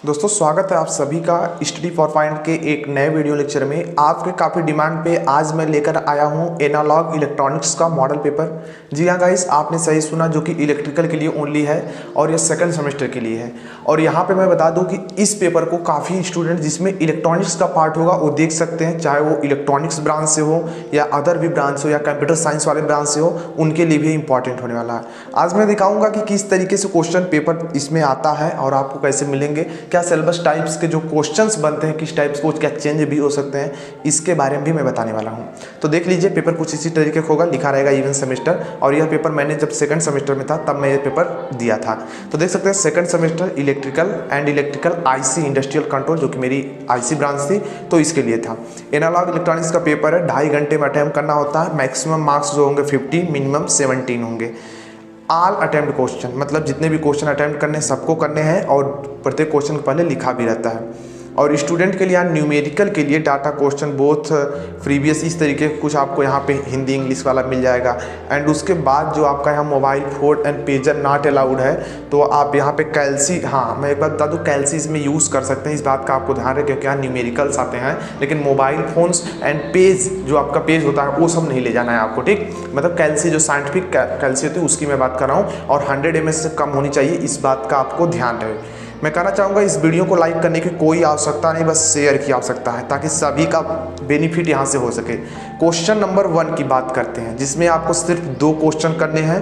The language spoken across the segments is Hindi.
दोस्तों स्वागत है आप सभी का स्टडी फॉर फाइंड के एक नए वीडियो लेक्चर में। आपके काफ़ी डिमांड पे आज मैं लेकर आया हूँ एनालॉग इलेक्ट्रॉनिक्स का मॉडल पेपर। जी हाँ गाइस, आपने सही सुना, जो कि इलेक्ट्रिकल के लिए ओनली है और ये सेकंड सेमेस्टर के लिए है। और यहाँ पे मैं बता दूँ कि इस पेपर को काफ़ी स्टूडेंट जिसमें इलेक्ट्रॉनिक्स का पार्ट होगा वो देख सकते हैं, चाहे वो इलेक्ट्रॉनिक्स ब्रांच से हो या अदर भी ब्रांच हो या कंप्यूटर साइंस वाले ब्रांच से हो, उनके लिए भी इंपॉर्टेंट होने वाला है। आज मैं दिखाऊंगा कि किस तरीके से क्वेश्चन पेपर इसमें आता है और आपको कैसे मिलेंगे, क्या सिलेबस टाइप्स के जो क्वेश्चंस बनते हैं किस टाइप्स को क्या चेंज भी हो सकते हैं, इसके बारे में भी मैं बताने वाला हूं। तो देख लीजिए, पेपर कुछ इसी तरीके का होगा, लिखा रहेगा इवन सेमेस्टर। और यह पेपर मैंने जब सेकंड सेमेस्टर में था तब मैं ये पेपर दिया था। तो देख सकते हैं second semester electrical and electrical IC industrial control, जो कि मेरी आईसी ब्रांच थी, तो इसके लिए था। एनालॉग इलेक्ट्रॉनिक्स का पेपर है, 2.5 घंटे में अटेम्प्ट करना होता है। मैक्सिमम मार्क्स जो होंगे 50, मिनिमम 17 होंगे। ऑल अटेम्प्ट क्वेश्चन, मतलब जितने भी क्वेश्चन अटेम्प्ट करने सबको करने हैं और प्रत्येक क्वेश्चन के पहले लिखा भी रहता है। और स्टूडेंट के लिए यहाँ न्यूमेरिकल के लिए डाटा क्वेश्चन बोथ प्रीवियस इस तरीके कुछ आपको यहाँ पे हिंदी इंग्लिश वाला मिल जाएगा। एंड उसके बाद जो आपका यहाँ mobile phone and pager not allowed है, तो आप यहाँ पे कैल्सी, हाँ मैं एक बात बता दूँ, कैल्सी इसमें यूज़ कर सकते हैं, इस बात का आपको ध्यान रखें क्योंकि यहाँ न्यूमेरिकल्स आते हैं। लेकिन मोबाइल फोन्स एंड पेज, जो आपका पेज होता है वो सब नहीं ले जाना है आपको, ठीक। मतलब कैल्सी जो साइंटिफिक कैल्सी होती है उसकी मैं बात कर रहा हूँ, और 100 ml से कम होनी चाहिए, इस बात का आपको ध्यान रहे। मैं कहना चाहूँगा इस वीडियो को लाइक करने की कोई आवश्यकता नहीं, बस शेयर की आवश्यकता है ताकि सभी का बेनिफिट यहाँ से हो सके। क्वेश्चन नंबर 1 की बात करते हैं, जिसमें आपको सिर्फ 2 क्वेश्चन करने हैं।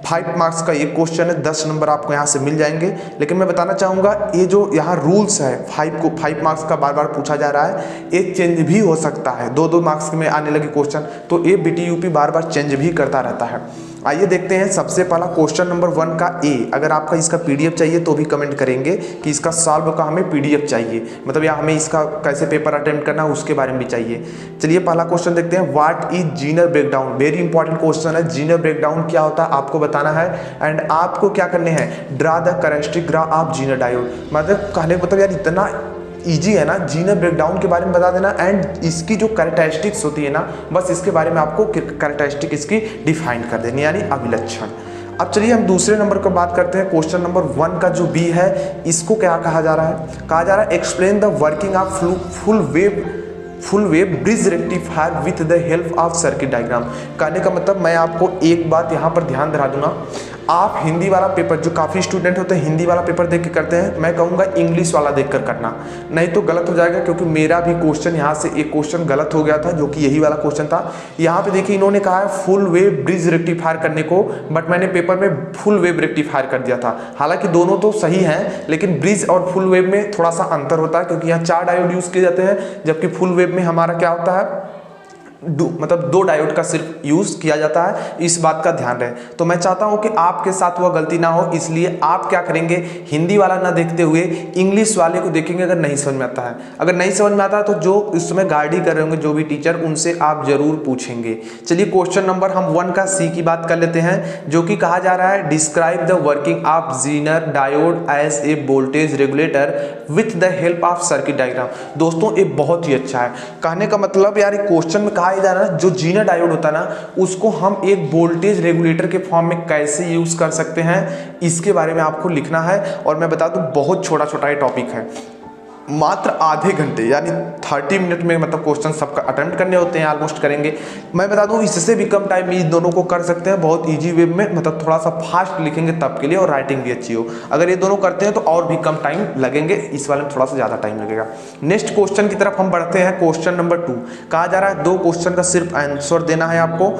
5 मार्क्स का एक क्वेश्चन है, 10 नंबर आपको यहाँ से मिल जाएंगे। लेकिन मैं बताना चाहूँगा ये जो यहाँ रूल्स है, 5 मार्क्स का बार बार पूछा जा रहा है, ये चेंज भी हो सकता है। 2-2 मार्क्स में आने लगे क्वेश्चन, तो ये BTUP बार बार चेंज भी करता रहता है। आइए देखते हैं सबसे पहला क्वेश्चन नंबर 1 का ए। अगर आपका इसका PDF चाहिए तो भी कमेंट करेंगे कि इसका सॉल्व का हमें PDF चाहिए, मतलब या हमें इसका कैसे पेपर अटेम्प्ट करना है उसके बारे में भी चाहिए। चलिए पहला क्वेश्चन देखते हैं। What is Zener breakdown? Very important question है। जीनर ब्रेकडाउन क्या होता है आपको बताना है। एंड आपको क्या करने हैं, draw the characteristic graph of Zener diode. मतलब कहने का मतलब यार इतना ईजी है ना, जीनर ब्रेकडाउन के बारे में बता देना। एंड इसकी जो कैरेक्टरिस्टिक्स होती है ना, बस इसके बारे में आपको कैरेक्टरिस्टिक इसकी डिफाइन कर देनी, यानी अभिलक्षण। अब चलिए हम दूसरे नंबर पर बात करते हैं। क्वेश्चन नंबर 1 का जो बी है, इसको क्या कहा जा रहा है? कहा जा रहा है explain the working of full wave bridge rectifier with the help of circuit diagram. कहने का मतलब मैं आपको एक बात यहाँ पर ध्यान दिला दूंगा, आप हिंदी वाला पेपर, जो काफ़ी स्टूडेंट होते हैं हिंदी वाला पेपर देख के करते हैं, मैं कहूँगा इंग्लिश वाला देखकर करना, नहीं तो गलत हो जाएगा। क्योंकि मेरा भी क्वेश्चन यहाँ से एक क्वेश्चन गलत हो गया था, जो कि यही वाला क्वेश्चन था। यहाँ पे देखिए इन्होंने कहा है फुल वेव ब्रिज रेक्टिफायर करने को, बट मैंने पेपर में फुल वेव रेक्टिफायर कर दिया था। हालांकि दोनों तो सही हैं, लेकिन ब्रिज और फुल वेव में थोड़ा सा अंतर होता है, क्योंकि यहाँ 4 डायोड यूज़ किए जाते हैं, जबकि फुल वेव में हमारा क्या होता है, मतलब 2 डायोड का सिर्फ यूज किया जाता है। इस बात का ध्यान रहे। तो मैं चाहता हूं कि आपके साथ वह गलती ना हो, इसलिए आप क्या करेंगे, हिंदी वाला ना देखते हुए इंग्लिश वाले को देखेंगे। अगर नहीं समझ में आता है, अगर नहीं समझ में आता है तो जो इस समय गाइड ही कर रहे होंगे जो भी टीचर, उनसे आप जरूर पूछेंगे। चलिए क्वेश्चन नंबर हम 1 का सी की बात कर लेते हैं, जो कि कहा जा रहा है describe the working of Zener diode as a voltage regulator with the help of circuit diagram. दोस्तों ये बहुत ही अच्छा है। कहने का मतलब यार क्वेश्चन में कहा जा रहा है जो जीनर डायोड होता है ना, उसको हम एक वोल्टेज रेगुलेटर के फॉर्म में कैसे यूज कर सकते हैं, इसके बारे में आपको लिखना है। और मैं बता दूं बहुत छोटा छोटा ये टॉपिक है, मात्र आधे घंटे यानी 30 मिनट में मतलब क्वेश्चन सबका अटेम्प्ट करने होते हैं, ऑलमोस्ट करेंगे। मैं बता दूं इससे भी कम टाइम में इस दोनों को कर सकते हैं, बहुत इजी वे में, मतलब थोड़ा सा फास्ट लिखेंगे तब के लिए, और राइटिंग भी अच्छी हो। अगर ये दोनों करते हैं तो और भी कम टाइम लगेंगे, इस वाले में थोड़ा सा ज़्यादा टाइम लगेगा। नेक्स्ट क्वेश्चन की तरफ हम बढ़ते हैं। क्वेश्चन नंबर 2 कहा जा रहा है 2 क्वेश्चन का सिर्फ आंसर देना है आपको।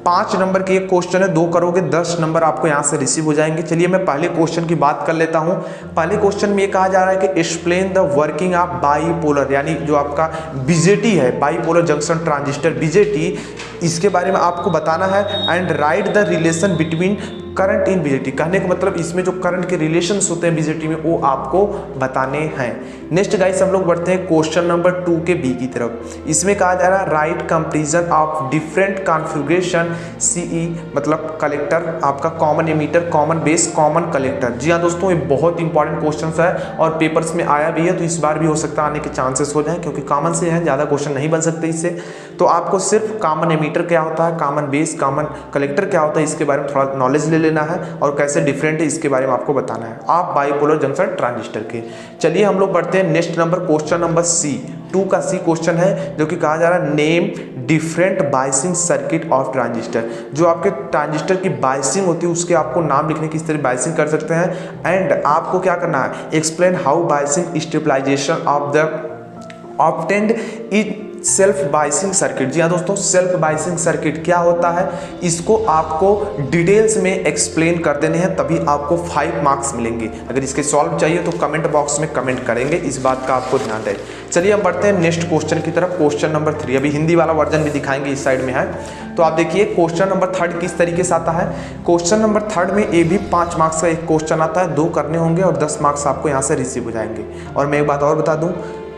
5 नंबर की एक क्वेश्चन है, 2 करोगे 10 नंबर आपको यहाँ से रिसीव हो जाएंगे। चलिए मैं पहले क्वेश्चन की बात कर लेता हूँ। पहले क्वेश्चन में ये कहा जा रहा है कि explain the working of bipolar, यानी जो आपका बीजेटी है, बाईपोलर जंक्शन ट्रांजिस्टर बीजेटी, इसके बारे में आपको बताना है। And right the relation between current in BJT. कहने का मतलब इसमें जो करंट के रिलेशंस होते हैं बीजेटी में, वो आपको बताने हैं। नेक्स्ट गाइस हम लोग बढ़ते हैं क्वेश्चन नंबर 2 के बी की तरफ। इसमें कहा जा रहा है right comparison of different configuration CE, मतलब कलेक्टर आपका common emitter, common base, common collector. जी हाँ दोस्तों, ये बहुत इंपॉर्टेंट क्वेश्चन है और पेपर्स में आया भी है, तो इस बार भी हो सकता है आने के चांसेस हो जाए, क्योंकि कॉमन से है, ज़्यादा क्वेश्चन नहीं बन सकते इससे। तो आपको सिर्फ कॉमन एमीटर क्या होता है, कॉमन बेस, कॉमन कलेक्टर क्या होता है, इसके बारे में थोड़ा नॉलेज ले लेना है और कैसे डिफरेंट है इसके बारे में आपको बताना है आप बाइपोलर जंक्शन ट्रांजिस्टर के। चलिए हम लोग बढ़ते हैं next number, question number C, 2 का सी क्वेश्चन है जो कि कहा जा रहा है name different biasing circuit of transistor. जो आपके ट्रांजिस्टर की बायसिंग होती है उसके आपको नाम लिखने की, इस तरह बायसिंग कर सकते हैं। एंड आपको क्या करना है, explain how biasing stabilisation of the obtained in self biasing circuit. जी हाँ दोस्तों, सेल्फ बायसिंग सर्किट क्या होता है इसको आपको डिटेल्स में एक्सप्लेन कर देने हैं, तभी आपको 5 मार्क्स मिलेंगे। अगर इसके सॉल्व चाहिए तो कमेंट बॉक्स में कमेंट करेंगे, इस बात का आपको ध्यान रहे। चलिए हम बढ़ते हैं नेक्स्ट क्वेश्चन की तरफ, क्वेश्चन नंबर 3। अभी हिंदी वाला वर्जन भी दिखाएंगे, इस साइड में है। तो आप देखिए क्वेश्चन नंबर 3 किस तरीके से आता है। क्वेश्चन नंबर 3 में ये भी 5 मार्क्स का एक क्वेश्चन आता है, 2 करने होंगे और 10 मार्क्स आपको यहाँ से रिसीव हो जाएंगे। और मैं एक बात और बता दूं,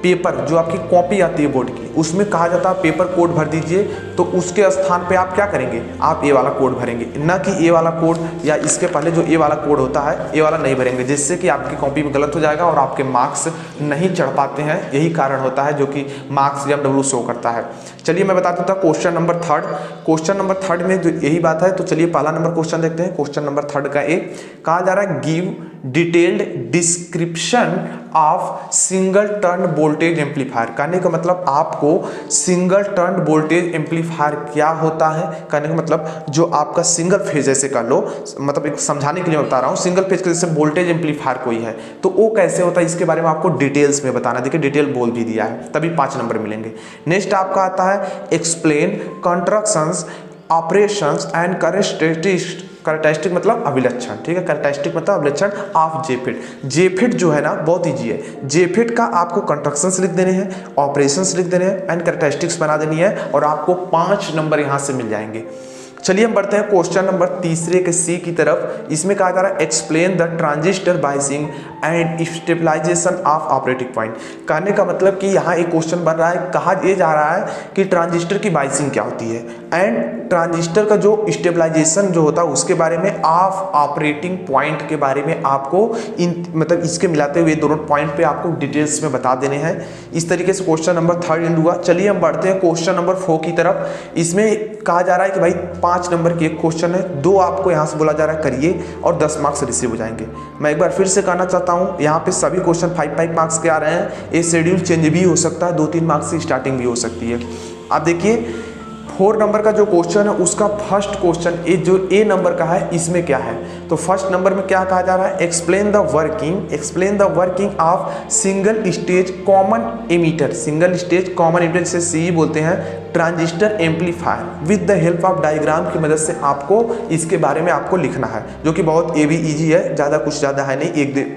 पेपर जो आपकी कॉपी आती है बोर्ड की, उसमें कहा जाता है पेपर कोड भर दीजिए, तो उसके स्थान पे आप क्या करेंगे, आप ए वाला कोड भरेंगे, ना कि ए वाला कोड या इसके पहले जो ए वाला कोड होता है ए वाला नहीं भरेंगे, जिससे कि आपकी कॉपी में गलत हो जाएगा और आपके मार्क्स नहीं चढ़ पाते हैं। यही कारण होता है जो कि मार्क्स MW शो करता है। चलिए मैं बता देता हूँ क्वेश्चन नंबर 3। क्वेश्चन नंबर 3 में जो यही बात है, तो चलिए पहला नंबर क्वेश्चन देखते हैं। क्वेश्चन नंबर 3 का एक कहा जा रहा है give detailed description of single turn voltage amplifier. कहने का मतलब आपको सिंगल टर्न वोल्टेज एम्पलीफायर क्या होता है, कहने का मतलब जो आपका सिंगल फेज ऐसे कर लो, मतलब एक समझाने के लिए मैं बता रहा हूँ, सिंगल फेज के जैसे वोल्टेज एम्पलीफायर कोई है तो वो कैसे होता है इसके बारे में आपको डिटेल्स में बताना। देखिए डिटेल बोल भी दिया है, तभी 5 नंबर मिलेंगे। नेक्स्ट आपका आता है explain constructions operations and characteristic मतलब अभिलक्षण। ठीक है, कैरेक्टरिस्टिक मतलब अभिलक्षण ऑफ जेफिट। जेफिट जो है ना बहुत ईजी है, जेफिट का आपको कंस्ट्रक्शंस लिख देने हैं, ऑपरेशंस लिख देने हैं एंड कैरेक्टरिस्टिक्स बना देनी है और आपको 5 नंबर यहाँ से मिल जाएंगे। चलिए हम बढ़ते हैं क्वेश्चन नंबर 3 के सी की तरफ। इसमें कहा जा रहा है explain the transistor biasing and stabilisation of operating point. कहने का मतलब कि यहाँ एक क्वेश्चन बन रहा है, कहा यह जा रहा है कि ट्रांजिस्टर की बायसिंग क्या होती है एंड ट्रांजिस्टर का जो स्टेबलाइजेशन जो होता है उसके बारे में, ऑफ ऑपरेटिंग पॉइंट के बारे में आपको मतलब इसके मिलाते हुए दोनों पॉइंट पे आपको डिटेल्स में बता देने हैं। इस तरीके से क्वेश्चन नंबर 3 एंड हुआ। चलिए हम बढ़ते हैं क्वेश्चन नंबर 4 की तरफ। इसमें कहा जा रहा है कि भाई 5 नंबर की एक क्वेश्चन है, 2 आपको यहाँ से बोला जा रहा है करिए और 10 मार्क्स रिसीव हो जाएंगे। मैं एक बार फिर से कहना चाहता हूँ, यहाँ पे सभी क्वेश्चन 5-5 मार्क्स के आ रहे हैं। ये शेड्यूल चेंज भी हो सकता है, 2-3 मार्क्स की स्टार्टिंग भी हो सकती है। आप देखिए 4 नंबर का जो क्वेश्चन है उसका फर्स्ट क्वेश्चन ए जो ए नंबर का है, इसमें क्या है, तो फर्स्ट नंबर में क्या कहा जा रहा है, explain the working of single stage common ammeter. Single stage common ammeter से सी बोलते हैं transistor amplifier with the help of diagram की मदद से आपको इसके बारे में आपको लिखना है, जो कि बहुत ये भी ईजी है, ज़्यादा है नहीं,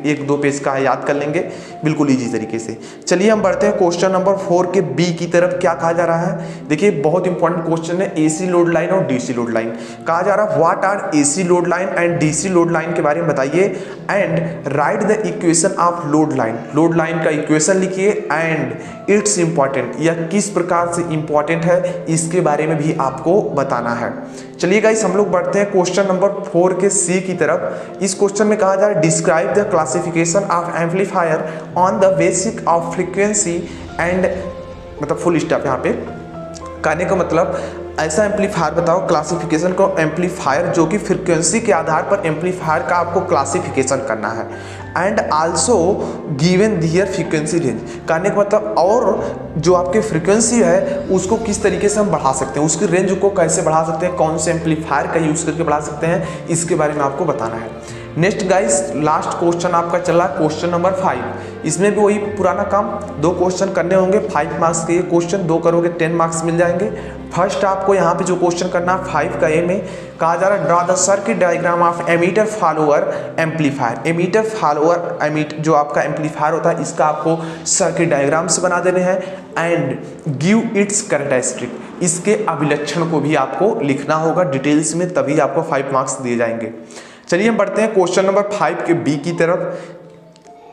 1-2 पेज का है, याद कर लेंगे बिल्कुल ईजी तरीके से। चलिए हम बढ़ते हैं क्वेश्चन नंबर 4 के बी की तरफ। क्या कहा जा रहा है, देखिए बहुत इंपॉर्टेंट क्वेश्चन है, एसी लोड लाइन और डीसी लोड लाइन। कहा जा रहा है what R AC load line and DC load line के बारे में बताइए and right the equation of load line. Load line का इक्वेशन लिखिए एंड इट्स इंपॉर्टेंट, यह किस प्रकार से इंपॉर्टेंट है इसके बारे में भी आपको बताना है। चलिए गाइस हम लोग बढ़ते हैं क्वेश्चन नंबर 4 के सी की तरफ। इस क्वेश्चन में कहा जा रहा है describe the classification of amplifier on the basic of frequency and, मतलब फुल स्टॉप। यहाँ पे कहने का मतलब ऐसा एम्पलीफायर बताओ क्लासिफिकेशन को, एम्पलीफायर जो कि फ्रीक्वेंसी के आधार पर एम्पलीफायर का आपको क्लासिफिकेशन करना है and also given their frequency range. कहने का मतलब और जो आपकी फ्रीक्वेंसी है उसको किस तरीके से हम बढ़ा सकते हैं, उसकी रेंज को कैसे बढ़ा सकते हैं, कौन से एम्पलीफायर का यूज़ करके बढ़ा सकते हैं, इसके बारे में आपको बताना है। नेक्स्ट गाइस लास्ट क्वेश्चन आपका चला क्वेश्चन नंबर 5। इसमें भी वही पुराना काम, 2 क्वेश्चन करने होंगे, 5 मार्क्स के ये क्वेश्चन, 2 करोगे 10 मार्क्स मिल जाएंगे। फर्स्ट आपको यहाँ पे जो क्वेश्चन करना है 5 का ए में कहा जा रहा है draw the circuit diagram of emitter follower amplifier. Emitter follower जो आपका एम्पलीफायर होता है इसका आपको सर्किट डायग्राम से बना देने हैं एंड गिव इट्स कैरेक्टरिस्टिक, इसके अभिलक्षण को भी आपको लिखना होगा डिटेल्स में, तभी आपको 5 मार्क्स दिए जाएंगे। चलिए हम बढ़ते हैं क्वेश्चन नंबर 5 के बी की तरफ।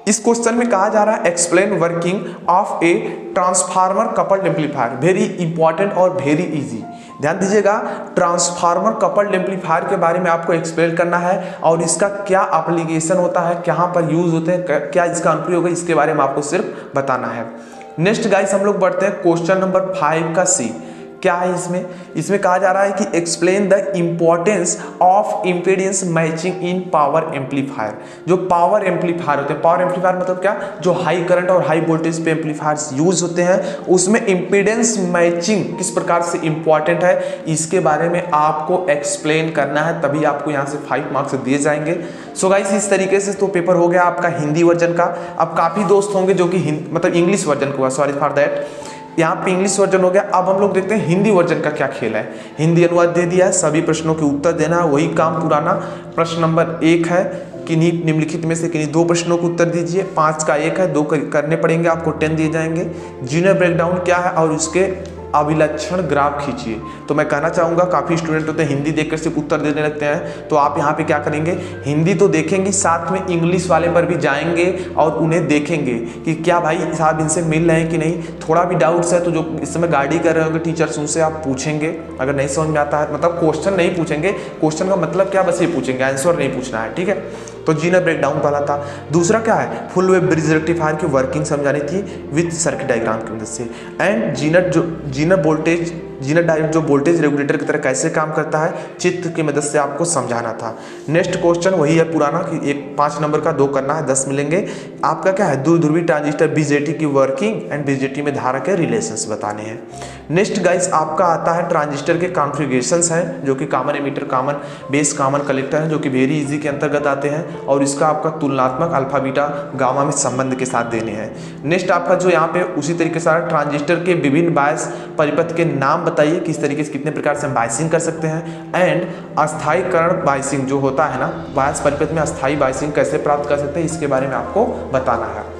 इस क्वेश्चन में कहा जा रहा है explain working of a transformer coupled amplifier. Very important और वेरी इजी, ध्यान दीजिएगा। ट्रांसफार्मर कपल्ड एम्पलीफायर के बारे में आपको एक्सप्लेन करना है और इसका क्या एप्लीकेशन होता है, कहाँ पर यूज होते हैं, क्या इसका अनुप्रयोग है, इसके बारे में आपको सिर्फ बताना है। नेक्स्ट गाइस हम लोग बढ़ते हैं क्वेश्चन नंबर 5 का सी। क्या है इसमें कहा जा रहा है कि explain the importance of impedance matching in power amplifier. जो पावर एम्पलीफायर होते हैं, पावर एम्पलीफायर मतलब क्या, जो हाई करंट और हाई वोल्टेज पे एम्पलीफायर्स यूज होते हैं, उसमें इम्पीडेंस मैचिंग किस प्रकार से इंपॉर्टेंट है इसके बारे में आपको एक्सप्लेन करना है, तभी आपको यहाँ से 5 मार्क्स दिए जाएंगे। सो गाइस इस तरीके से तो पेपर हो गया आपका हिंदी वर्जन का। अब काफी दोस्त होंगे जो कि मतलब इंग्लिश वर्जन को, सॉरी फॉर दैट, यहाँ पे इंग्लिश वर्जन हो गया। अब हम लोग देखते हैं हिंदी वर्जन का क्या खेल है। हिंदी अनुवाद दे दिया है, सभी प्रश्नों के उत्तर देना है, वही काम पुराना। प्रश्न नंबर 1 है, किन्हीं निम्नलिखित में से किन्हीं 2 प्रश्नों को उत्तर दीजिए। 5 का 1 है, 2 करने पड़ेंगे आपको, 10 दिए जाएंगे। जीनर ब्रेकडाउन क्या है और उसके अभिलक्षण ग्राफ खींचिए। तो मैं कहना चाहूँगा काफ़ी स्टूडेंट होते हैं हिंदी देखकर सिर्फ उत्तर देने लगते हैं, तो आप यहाँ पे क्या करेंगे, हिंदी तो देखेंगे, साथ में इंग्लिश वाले पर भी जाएंगे और उन्हें देखेंगे कि क्या भाई साहब इनसे मिल रहे हैं कि नहीं। थोड़ा भी डाउट्स है तो जो इस समय गाइड कर रहे होंगे टीचर्स, उनसे आप पूछेंगे। अगर नहीं समझ में आता है, मतलब क्वेश्चन नहीं पूछेंगे, क्वेश्चन का मतलब क्या, बस ये पूछेंगे, आंसर नहीं पूछना है, ठीक है। तो जीनर ब्रेकडाउन वाला था। दूसरा क्या है, फुल वेव ब्रिज रेक्टिफायर की वर्किंग समझानी थी विद सर्किट डायग्राम की मदद से। एंड जीनर डायोड जो वोल्टेज रेगुलेटर की तरह कैसे काम करता है, चित्र की मदद से आपको समझाना था। नेक्स्ट क्वेश्चन वही है पुराना कि 5 नंबर का 2 करना है, 10 मिलेंगे। आपका क्या है, द्विध्रुवी ट्रांजिस्टर बीजेटी की वर्किंग एंड बीजेटी में धारा के रिलेशंस बताने हैं। नेक्स्ट गाइस आपका आता है ट्रांजिस्टर के कॉन्फ़िगरेशंस हैं, जो कि common emitter, common base, common collector हैं, जो कि वेरी इजी के अंतर्गत आते हैं, और इसका आपका तुलनात्मक अल्फा बीटा गामा में संबंध के साथ देने हैं। नेक्स्ट आपका जो यहाँ पे उसी तरीके से ट्रांजिस्टर के विभिन्न बायस परिपथ के नाम बताइए, किस तरीके से कितने प्रकार से हम बायसिंग कर सकते हैं। एंड अस्थायीकरण बायसिंग जो होता है ना, बायस परिपथ में अस्थायी बायसिंग कैसे प्राप्त कर सकते हैं, इसके बारे में आपको बताना है।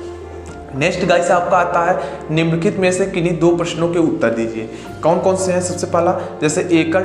नेक्स्ट गाइस आपका आता है निम्नलिखित में से किन्हीं 2 प्रश्नों के उत्तर दीजिए। कौन कौन से हैं, सबसे पहला जैसे एकल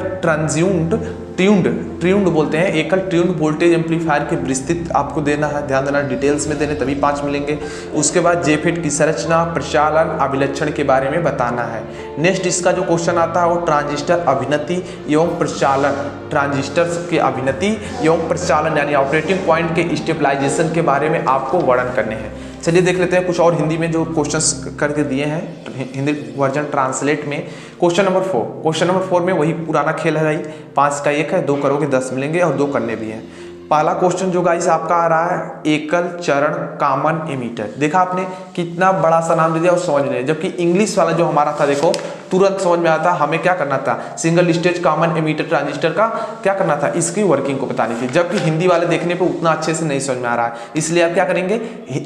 ट्यून्ड बोलते हैं, एकल ट्यून्ड वोल्टेज एम्पलीफायर की विस्तृत आपको देना है, ध्यान देना, डिटेल्स में देने तभी 5 मिलेंगे। उसके बाद जेफेट की संरचना, प्रचालन, अभिलक्षण के बारे में बताना है। नेक्स्ट इसका जो क्वेश्चन आता है वो ट्रांजिस्टर अभिनति एवं प्रचालन, ट्रांजिस्टर के अभिनति एवं प्रचालन यानी ऑपरेटिंग पॉइंट के स्टेबलाइजेशन के बारे में आपको वर्णन करने हैं। चलिए देख लेते हैं कुछ और हिंदी में जो क्वेश्चंस करके दिए हैं हिंदी वर्जन ट्रांसलेट में। क्वेश्चन नंबर 4 में वही पुराना खेल है भाई, 5 का 1 है, 2 करोगे 10 मिलेंगे और 2 करने भी हैं। पहला क्वेश्चन जो गाइस आपका आ रहा है, एकल चरण कॉमन एमीटर। देखा आपने कितना बड़ा सा नाम दे दिया और समझ नहीं, जबकि इंग्लिश वाला जो हमारा था देखो तुरंत समझ में आता, हमें क्या करना था, single stage common ammeter transistor का क्या करना था, इसकी वर्किंग को बतानी थी। जबकि हिंदी वाले देखने पे उतना अच्छे से नहीं समझ में आ रहा है, इसलिए आप क्या करेंगे,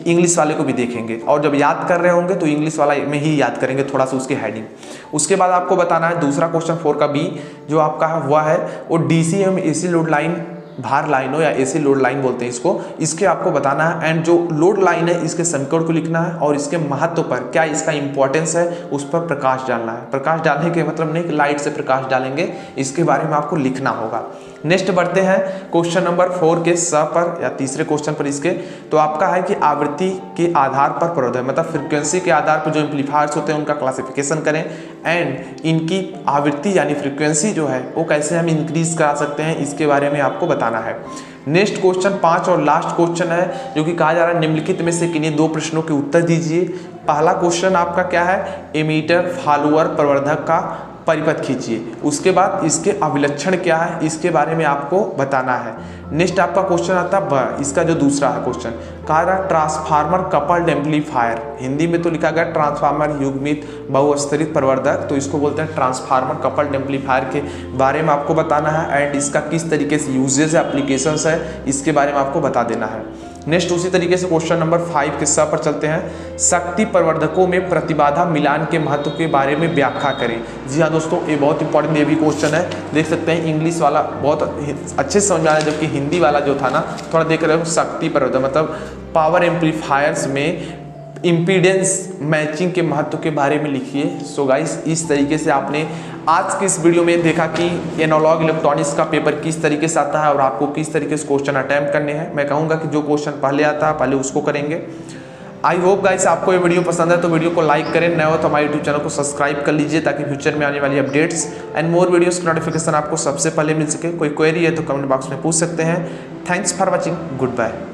इंग्लिश वाले को भी देखेंगे और जब याद कर रहे होंगे तो इंग्लिश वाला में ही याद करेंगे थोड़ा सा उसकी हेडिंग। उसके बाद आपको बताना है दूसरा क्वेश्चन 4 का बी जो आपका है वह है वो डीसी एवं एसी लोड लाइन, भार लाइन हो या एसी लोड लाइन बोलते हैं इसको, इसके आपको बताना है। एंड जो लोड लाइन है इसके समीकरण को लिखना है और इसके महत्व पर, क्या इसका इंपॉर्टेंस है, उस पर प्रकाश डालना है। प्रकाश डालने के मतलब नहीं कि लाइट से प्रकाश डालेंगे, इसके बारे में आपको लिखना होगा। नेक्स्ट बढ़ते हैं क्वेश्चन नंबर 4 के स पर या तीसरे क्वेश्चन पर इसके, तो आपका है कि आवृत्ति के आधार पर प्रवर्धन, मतलब फ्रीक्वेंसी के आधार पर जो एम्पलीफायर्स होते हैं उनका क्लासिफिकेशन करें। एंड इनकी आवृत्ति यानी फ्रीक्वेंसी जो है वो कैसे हम इंक्रीज करा सकते हैं, इसके बारे में आपको बताना है। नेक्स्ट क्वेश्चन 5 और लास्ट क्वेश्चन है जो कि कहा जा रहा है निम्नलिखित में से किन्हीं 2 प्रश्नों के उत्तर दीजिए। पहला क्वेश्चन आपका क्या है, एमीटर फॉलोअर प्रवर्धक का परिपथ खींचिए। उसके बाद इसके अभिलक्षण क्या है इसके बारे में आपको बताना है। नेक्स्ट आपका क्वेश्चन आता है इसका जो दूसरा है क्वेश्चन, कहा रहा ट्रांसफार्मर कपल्ड एम्पलीफायर, हिंदी में तो लिखा गया ट्रांसफार्मर युग्मित बहुस्तरित प्रवर्धक, तो इसको बोलते हैं ट्रांसफार्मर कपल्ड एम्पलीफायर के बारे में आपको बताना है। एंड इसका किस तरीके से यूजेज है, एप्लीकेशंस है, इसके बारे में आपको बता देना है। नेक्स्ट उसी तरीके से क्वेश्चन नंबर 5 के स पर चलते हैं, शक्ति प्रवर्धकों में प्रतिबाधा मिलान के महत्व के बारे में व्याख्या करें। जी हाँ दोस्तों, ये बहुत इंपॉर्टेंट ये भी क्वेश्चन है, देख सकते हैं इंग्लिश वाला बहुत अच्छे से समझ में आ रहा है, जबकि हिंदी वाला जो था ना थोड़ा देख रहे हो, शक्ति प्रवर्धक मतलब पावर एम्पलीफायर्स में इम्पीडेंस मैचिंग के महत्व के बारे में लिखिए। सो गाइस इस तरीके से आपने आज के इस वीडियो में देखा कि एनालॉग इलेक्ट्रॉनिक्स का पेपर किस तरीके से आता है और आपको किस तरीके से क्वेश्चन अटैम्प्ट करने हैं। मैं कहूँगा कि जो क्वेश्चन पहले आता है पहले उसको करेंगे। आई होप गाइस आपको ये वीडियो पसंद है तो वीडियो को लाइक करें, नए हो तो हमारे यूट्यूब चैनल को सब्सक्राइब कर लीजिए ताकि फ्यूचर में आने वाली अपडेट्स एंड मोर वीडियोस की नोटिफिकेशन आपको सबसे पहले मिल सके। कोई क्वेरी है तो कमेंट बॉक्स में पूछ सकते हैं। Thanks for watching, good bye.